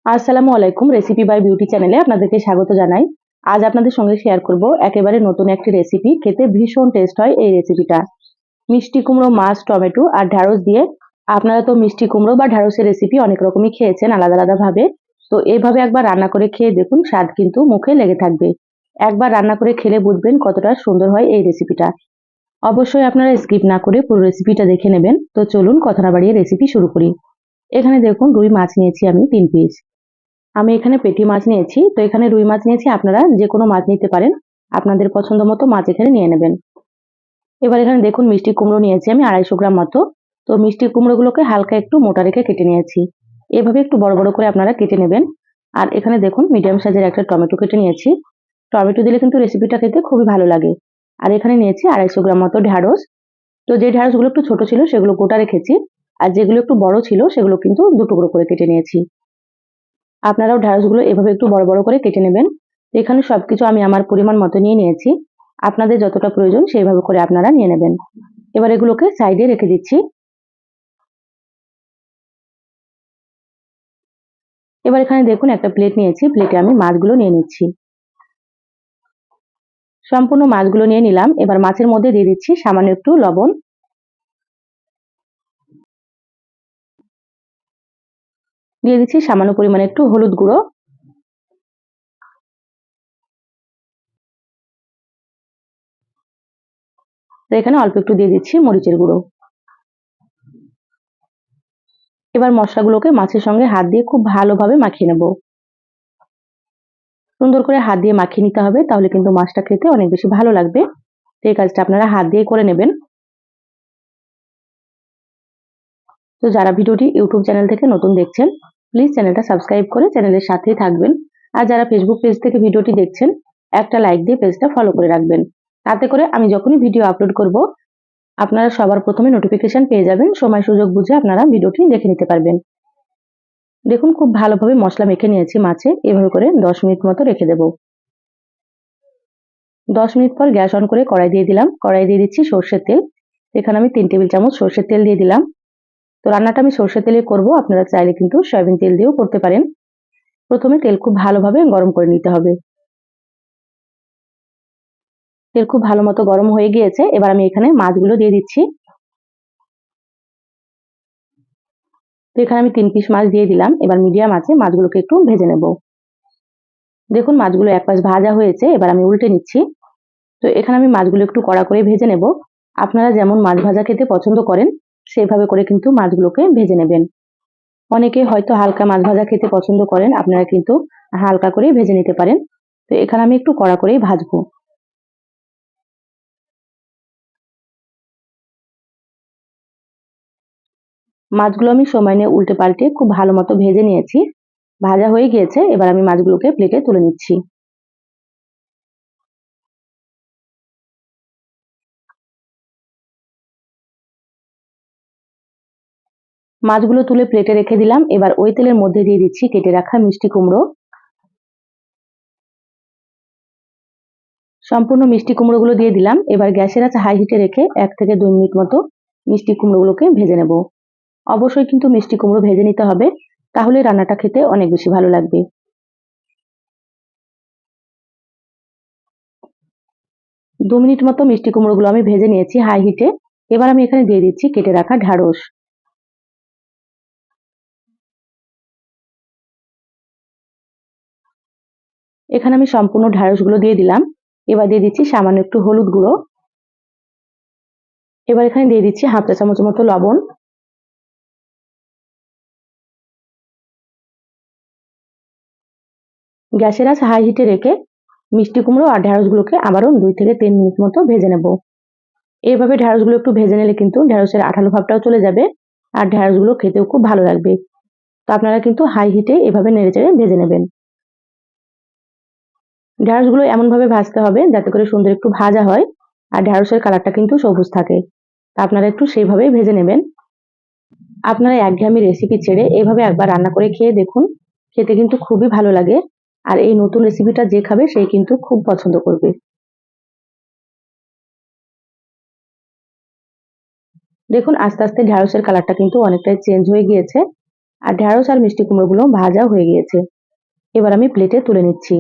আসসালামু আলাইকুম। Recipe by beauty চ্যানেলে আপনাদেরকে স্বাগত জানাই। আজ আপনাদের সঙ্গে শেয়ার করব একেবারে নতুন একটি রেসিপি। খেতে ভীষণ টেস্ট হয় এই রেসিপিটা। মিষ্টি কুমড়ো, মাছ, টমেটো আর ঢ্যাঁড়স দিয়ে। আপনারা তো মিষ্টি কুমড়ো বা ঢ্যাঁড়সের রেসিপি অনেক রকমই খেয়েছেন আলাদা আলাদা ভাবে। তো এইভাবে একবার রান্না করে খেয়ে দেখুন, স্বাদ কিন্তু মুখে লেগে থাকবে। একবার রান্না করে খেলে বুঝবেন কতটা সুন্দর হয় এই রেসিপিটা। অবশ্যই আপনারা স্কিপ না করে পুরো রেসিপিটা দেখে নেবেন। তো চলুন কথা না বাড়িয়ে রেসিপি শুরু করি। এখানে দেখুন রুই মাছ নিয়েছি আমি 3 পিস। আমি এখানে পেটি মাছ নিয়েছি। তো এখানে রুই মাছ নিয়েছি, আপনারা যে কোনো মাছ নিতে পারেন। আপনাদের পছন্দ মতো মাছ এখানে নিয়ে নেবেন। এবার এখানে দেখুন মিষ্টি কুমড়ো নিয়েছি আমি 250 গ্রাম মতো। তো মিষ্টি কুমড়োগুলোকে হালকা একটু মোটা রেখে কেটে নিয়েছি। এভাবে একটু বড় বড় করে আপনারা কেটে নেবেন। আর এখানে দেখুন মিডিয়াম সাইজের একটা টমেটো কেটে নিয়েছি। টমেটো দিলে কিন্তু রেসিপিটা খেতে খুবই ভালো লাগে। আর এখানে নিয়েছি 250 গ্রাম মতো ঢ্যাঁড়স। তো যে ঢ্যাঁড়সগুলো একটু ছোট ছিল সেগুলো গোটা রেখেছি। আর যেগুলো একটু বড় ছিল সেগুলো কিন্তু 2 টুকরো করে কেটে নিয়েছি। আপনারাও ঢ্যাঁড়সগুলো এভাবে একটু বড় বড় করে কেটে নেবেন। তো এখানে সবকিছু আমি আমার পরিমাণ মতো নিয়ে নিয়েছি। আপনাদের যতটা প্রয়োজন সেইভাবে করে আপনারা নিয়ে নেবেন। এবার এগুলোকে সাইডে রেখে দিচ্ছি। এবার এখানে দেখুন একটা প্লেট নিয়েছি, প্লেটে আমি মাছগুলো নিয়ে নিচ্ছি। সম্পূর্ণ মাছগুলো নিয়ে নিলাম। এবার মাছের মধ্যে দিয়ে দিচ্ছি সামান্য একটু লবণ, দিয়ে দিচ্ছি সামান্য পরিমাণে একটু হলুদ গুঁড়ো। তো এখানে অল্প একটু দিয়ে দিচ্ছি মরিচের গুঁড়ো। এবার মশলাগুলোকে মাছের সঙ্গে হাত দিয়ে খুব ভালোভাবে মাখিয়ে নেব। সুন্দর করে হাত দিয়ে মাখিয়ে নিতে হবে, তাহলে কিন্তু মাছটা খেতে অনেক বেশি ভালো লাগবে। তো এই কাজটা আপনারা হাত দিয়ে করে নেবেন। তো যারা ভিডিওটি ইউটিউব চ্যানেল থেকে নতুন দেখছেন, প্লিজ চ্যানেলটা সাবস্ক্রাইব করে চ্যানেলের সাথেই থাকবেন। আর যারা ফেসবুক পেজ থেকে ভিডিওটি দেখছেন, একটা লাইক দিয়ে পেজটা ফলো করে রাখবেন। তাতে করে আমি যখনই ভিডিও আপলোড করব, আপনারা সবার প্রথমে নোটিফিকেশন পেয়ে যাবেন। সময় সুযোগ বুঝে আপনারা ভিডিওটি দেখে নিতে পারবেন। দেখুন খুব ভালোভাবে মশলা মেখে নিয়েছি মাছে। এভাবে করে 10 মিনিট মতো রেখে দেব। 10 মিনিট পর গ্যাস অন করে কড়াই দিয়ে দিলাম। কড়াই দিয়ে দিচ্ছি সর্ষের তেল। এখানে আমি 3 টেবিল চামচ সর্ষের তেল দিয়ে দিলাম। তো রান্নাটা আমি সর্ষের তেলে করব, আপনারা চাইলে কিন্তু সয়াবিন তেল দিয়েও করতে পারেন। প্রথমে তেল খুব ভালোভাবে গরম করে নিতে হবে। তেল খুব ভালো মতো গরম হয়ে গিয়েছে। এবার আমি এখানে মাছগুলো দিয়ে দিচ্ছি। তো এখানে আমি 3 পিস মাছ দিয়ে দিলাম। এবার মিডিয়াম আছে মাছগুলোকে একটু ভেজে নেব। দেখুন মাছগুলো এক পাশ ভাজা হয়েছে, এবার আমি উল্টে নিচ্ছি। তো এখানে আমি মাছগুলো একটু কড়া করে ভেজে নেব। আপনারা যেমন মাছ ভাজা খেতে পছন্দ করেন সেভাবে করে কিন্তু মাছগুলোকে ভেজে নেবেন। অনেকে হয়তো হালকা মাছ ভাজা খেতে পছন্দ করেন, আপনারা কিন্তু হালকা করেই ভেজে নিতে পারেন। তো এখানে আমি একটু কড়া করেই ভাজবো। মাছগুলো আমি সময় নিয়ে উল্টে পাল্টে খুব ভালো মতো ভেজে নিয়েছি। ভাজা হয়ে গিয়েছে, এবার আমি মাছগুলোকে প্লেটে তুলে নিচ্ছি। মাছগুলো তুলে প্লেটে রেখে দিলাম। এবার ওই তেলের মধ্যে দিয়ে দিচ্ছি কেটে রাখা মিষ্টি কুমড়ো। সম্পূর্ণ মিষ্টি কুমড়োগুলো দিয়ে দিলাম। এবার গ্যাসের আঁচ হাই হিটে রেখে 1 থেকে 2 মিনিট মতো মিষ্টি কুমড়োগুলোকে ভেজে নেব। অবশ্যই কিন্তু মিষ্টি কুমড়ো ভেজে নিতে হবে, তাহলে রান্নাটা খেতে অনেক বেশি ভালো লাগবে। 2 মিনিট মতো মিষ্টি কুমড়োগুলো আমি ভেজে নিয়েছি হাই হিটে। এবার আমি এখানে দিয়ে দিচ্ছি কেটে রাখা ঢ্যাঁড়স। এখানে আমি সম্পূর্ণ ঢ্যাঁড়সগুলো দিয়ে দিলাম। এবার দিয়ে দিচ্ছি সামান্য একটু হলুদ গুঁড়ো। এবার এখানে দিয়ে দিচ্ছি হাফ চা চামচ মতো লবণ। গ্যাসের আঁচ হাই হিটে রেখে মিষ্টি কুমড়ো আর ঢ্যাঁড়সগুলোকে আবারও 2 থেকে 3 মিনিট মতো ভেজে নেব। এইভাবে ঢ্যাঁড়সগুলো একটু ভেজে নিলে কিন্তু ঢ্যাঁড়সের আঠালো ভাবটাও চলে যাবে, আর ঢ্যাঁড়সগুলো খেতেও খুব ভালো লাগবে। তো আপনারা কিন্তু হাই হিটে এভাবে নেড়েচেড়ে ভেজে নেবেন। ঢ্যাঁড়সগুলো এমনভাবে ভাজতে হবে যাতে করে সুন্দর একটু ভাজা হয়, আর ঢ্যাঁড়সের কালারটা কিন্তু সবুজ থাকে। তা আপনারা একটু সেইভাবেই ভেজে নেবেন। আপনারা একঘেয়েমি রেসিপি ছেড়ে এভাবে একবার রান্না করে খেয়ে দেখুন, খেতে কিন্তু খুবই ভালো লাগে। আর এই নতুন রেসিপিটা যে খাবে সে কিন্তু খুব পছন্দ করবে। দেখুন আস্তে আস্তে ঢ্যাঁড়সের কালারটা কিন্তু অনেকটাই চেঞ্জ হয়ে গিয়েছে। আর ঢেঁড়স আর মিষ্টি কুমড়োগুলো ভাজা হয়ে গিয়েছে। এবার আমি প্লেটে তুলে নিচ্ছি।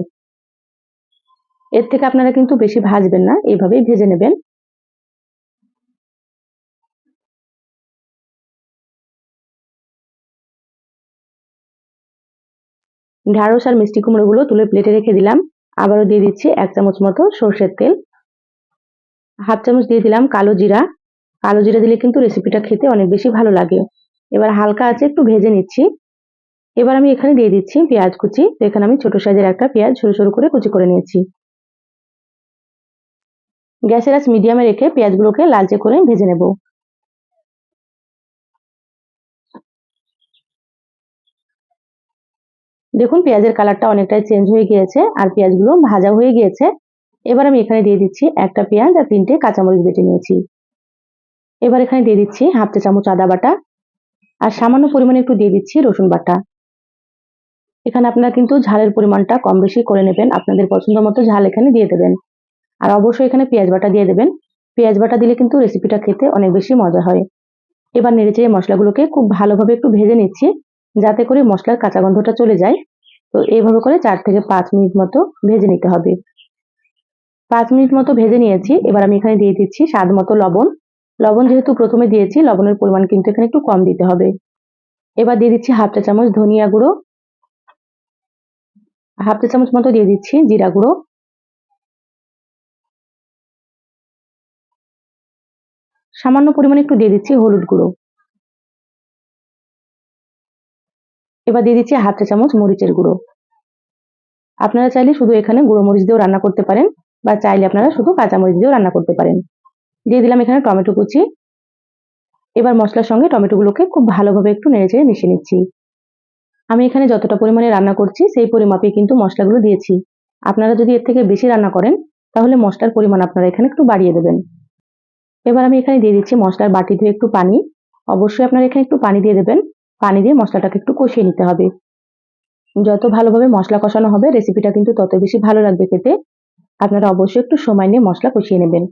এর থেকে আপনারা কিন্তু বেশি ভাজবেন না, এইভাবেই ভেজে নেবেন। ঢেঁড়স আর মিষ্টি কুমড়োগুলো তুলে প্লেটে রেখে দিলাম। আবারও দিয়ে দিচ্ছি 1 চামচ মতো সর্ষের তেল, হাফ চামচ দিয়ে দিলাম কালো জিরা। কালো জিরা দিলে কিন্তু রেসিপিটা খেতে অনেক বেশি ভালো লাগে। এবার হালকা আছে একটু ভেজে নিচ্ছি। এবার আমি এখানে দিয়ে দিচ্ছি পেঁয়াজ কুচি। তো এখানে আমি ছোট সাইজের একটা পেঁয়াজ সরু সরু করে কুচি করে নিয়েছি। গ্যাসের আঁচ মিডিয়ামে রেখে পেঁয়াজগুলোকে লালচে করে ভেজে নেব। দেখুন পেঁয়াজের কালারটা অনেকটাই চেঞ্জ হয়ে গিয়েছে আর পেঁয়াজগুলো ভাজা হয়ে গিয়েছে। এবার আমি এখানে দিয়ে দিচ্ছি একটা পেঁয়াজ আর 3টে কাঁচামরিচ বেটে নিয়েছি। এবার এখানে দিয়ে দিচ্ছি হাফ চা চামচ আদা বাটা আর সামান্য পরিমাণে একটু দিয়ে দিচ্ছি রসুন বাটা। এখানে আপনারা কিন্তু ঝালের পরিমাণটা কম বেশি করে নেবেন, আপনাদের পছন্দ মতো ঝাল এখানে দিয়ে দেবেন। আর অবশ্যই এখানে পেঁয়াজ বাটা দিয়ে দেবেন। পেঁয়াজ বাটা দিলে কিন্তু রেসিপিটা খেতে অনেক বেশি মজা হয়। এবার নেড়েচেড়ে মশলাগুলোকে খুব ভালোভাবে একটু ভেজে নিচ্ছি, যাতে করে মশলার কাঁচা গন্ধটা চলে যায়। তো এইভাবে করে 4 থেকে 5 মিনিট মতো ভেজে নিতে হবে। 5 মিনিট মতো ভেজে নিয়েছি। এবার আমি এখানে দিয়ে দিচ্ছি স্বাদ মতো লবণ। লবণ যেহেতু প্রথমে দিয়েছি, লবণের পরিমাণ কিন্তু এখানে একটু কম দিতে হবে। এবার দিয়ে দিচ্ছি হাফ চা চামচ ধনিয়া গুঁড়ো, হাফ চা চামচ মতো দিয়ে দিচ্ছি জিরা গুঁড়ো, সামান্য পরিমাণে একটু দিয়ে দিচ্ছি হলুদ গুঁড়ো। এবার দিয়ে দিচ্ছি হাফ চা চামচ মরিচের গুঁড়ো। আপনারা চাইলে শুধু এখানে গুঁড়ো মরিচ দিয়েও রান্না করতে পারেন, বা চাইলে আপনারা শুধু কাঁচা মরিচ দিয়েও রান্না করতে পারেন। দিয়ে দিলাম এখানে টমেটো কুচি। এবার মশলার সঙ্গে টমেটোগুলোকে খুব ভালোভাবে একটু নেড়েচেড়ে মিশিয়ে নিচ্ছি। আমি এখানে যতটা পরিমাণে রান্না করছি সেই পরিমাপে কিন্তু মশলাগুলো দিয়েছি। আপনারা যদি এর থেকে বেশি রান্না করেন তাহলে মশলার পরিমাণ আপনারা এখানে একটু বাড়িয়ে দেবেন। এবার আমি এখানে দিয়ে দিচ্ছি মশলার বাটি ধুয়ে একটু পানি। অবশ্যই আপনারা এখানে একটু পানি দিয়ে দেবেন। পানি দিয়ে মশলাটাকে একটু কষিয়ে নিতে হবে। যত ভালোভাবে মশলা কষানো হবে রেসিপিটা কিন্তু তত বেশি ভালো লাগবে খেতে। আপনারা অবশ্যই একটু সময় নিয়ে মশলা কষিয়ে নেবেন।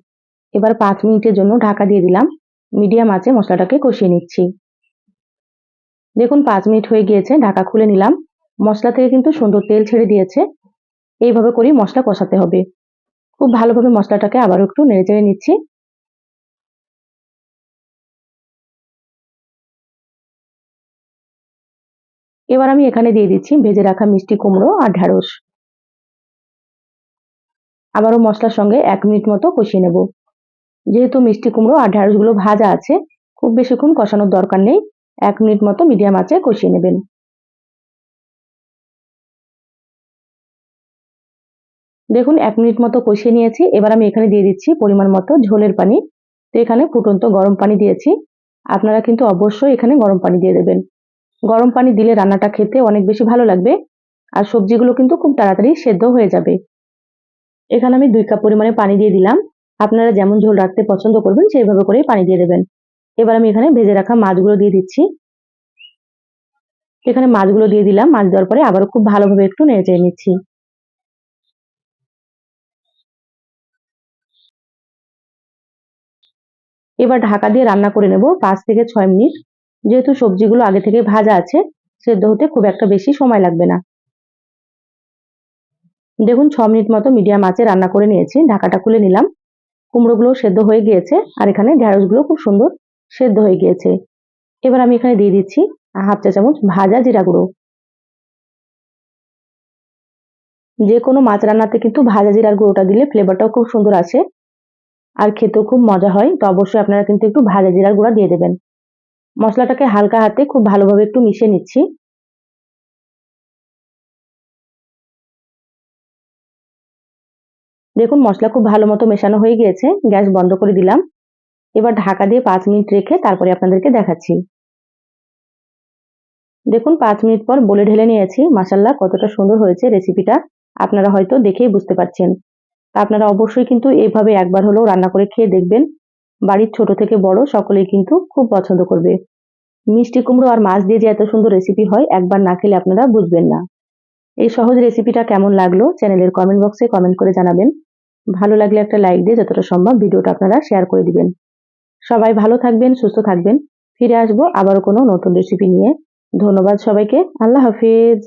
এবার 5 মিনিটের জন্য ঢাকা দিয়ে দিলাম। মিডিয়াম আঁচে মশলাটাকে কষিয়ে নিচ্ছি। দেখুন 5 মিনিট হয়ে গিয়েছে, ঢাকা খুলে নিলাম। মশলা থেকে কিন্তু সুন্দর তেল ছেড়ে দিয়েছে। এইভাবে করেই মশলা কষাতে হবে। খুব ভালোভাবে মশলাটাকে আবারও একটু নেড়েচেড়ে নিচ্ছি। এবার আমি এখানে দিয়ে দিচ্ছি ভেজে রাখা মিষ্টি কুমড়ো আর ঢেঁড়স। আবারও মশলার সঙ্গে 1 মিনিট মতো কষিয়ে নেব। যেহেতু মিষ্টি কুমড়ো আর ঢেঁড়সগুলো ভাজা আছে, খুব বেশিক্ষণ কষানোর দরকার নেই। 1 মিনিট মতো মিডিয়াম আঁচে কষিয়ে নেবেন। দেখুন 1 মিনিট মতো কষিয়ে নিয়েছি। এবার আমি এখানে দিয়ে দিচ্ছি পরিমাণ মতো ঝোলের পানি। তো এখানে ফুটন্ত গরম পানি দিয়েছি। আপনারা কিন্তু অবশ্যই এখানে গরম পানি দিয়ে দেবেন। গরম পানি দিলে রান্নাটা খেতে অনেক বেশি ভালো লাগবে আর সবজিগুলো কিন্তু খুব তাড়াতাড়ি সেদ্ধ হয়ে যাবে। এখানে আমি 2 কাপ পরিমাণে পানি দিয়ে দিলাম। আপনারা যেমন ঝোল রাখতে পছন্দ করবেন সেইভাবে করেই পানি দিয়ে দেবেন। এবার আমি এখানে ভেজে রাখা মাছগুলো দিয়ে দিচ্ছি। এখানে মাছগুলো দিয়ে দিলাম। মাছ দেওয়ার পরে আবারও খুব ভালোভাবে একটু নেড়েচেড়ে নিচ্ছি। এবার ঢাকা দিয়ে রান্না করে নেব 5 থেকে 6 মিনিট। যেহেতু সবজিগুলো আগে থেকে ভাজা আছে, সেদ্ধ হতে খুব একটা বেশি সময় লাগবে না। দেখুন 6 মিনিট মতো মিডিয়াম আঁচে রান্না করে নিয়েছি। ঢাকাটা খুলে নিলাম। কুমড়োগুলো সেদ্ধ হয়ে গিয়েছে আর এখানে ঢেঁড়সগুলো খুব সুন্দর সেদ্ধ হয়ে গিয়েছে। এবার আমি এখানে দিয়ে দিচ্ছি হাফ চা চামচ ভাজা জিরা গুঁড়ো। যে কোনো মাছ রান্নাতে কিন্তু ভাজা জিরার গুঁড়োটা দিলে ফ্লেভারটাও খুব সুন্দর আসে আর খেতেও খুব মজা হয়। তো অবশ্যই আপনারা কিন্তু একটু ভাজা জিরার গুঁড়া দিয়ে দেবেন। মশলাটাকে হালকা হাতে খুব ভালোভাবে একটু মিশিয়ে নিচ্ছি। দেখুন মশলা খুব ভালো মতো মেশানো হয়ে গিয়েছে। গ্যাস বন্ধ করে দিলাম। এবার ঢাকা দিয়ে 5 মিনিট রেখে তারপরে আপনাদেরকে দেখাচ্ছি। দেখুন 5 মিনিট পর বলে ঢেলে নিয়েছি। মাশাআল্লাহ কতটা সুন্দর হয়েছে রেসিপিটা। আপনারা হয়তো দেখেই বুঝতে পারছেন। তা আপনারা অবশ্যই কিন্তু এভাবে একবার হলেও রান্না করে খেয়ে দেখবেন। বাড়ির ছোট থেকে বড় সকলেই কিন্তু খুব পছন্দ করবে। মিষ্টি কুমড়ো আর মাছ দিয়ে যে এত সুন্দর রেসিপি হয়, একবার না খেলে আপনারা বুঝবেন না। এই সহজ রেসিপিটা কেমন লাগলো চ্যানেলের কমেন্ট বক্সে কমেন্ট করে জানাবেন। ভালো লাগলে একটা লাইক দিয়ে যতটা সম্ভব ভিডিওটা আপনারা শেয়ার করে দিবেন। সবাই ভালো থাকবেন, সুস্থ থাকবেন। ফিরে আসবো আবারও কোনো নতুন রেসিপি নিয়ে। ধন্যবাদ সবাইকে। আল্লাহ হাফিজ।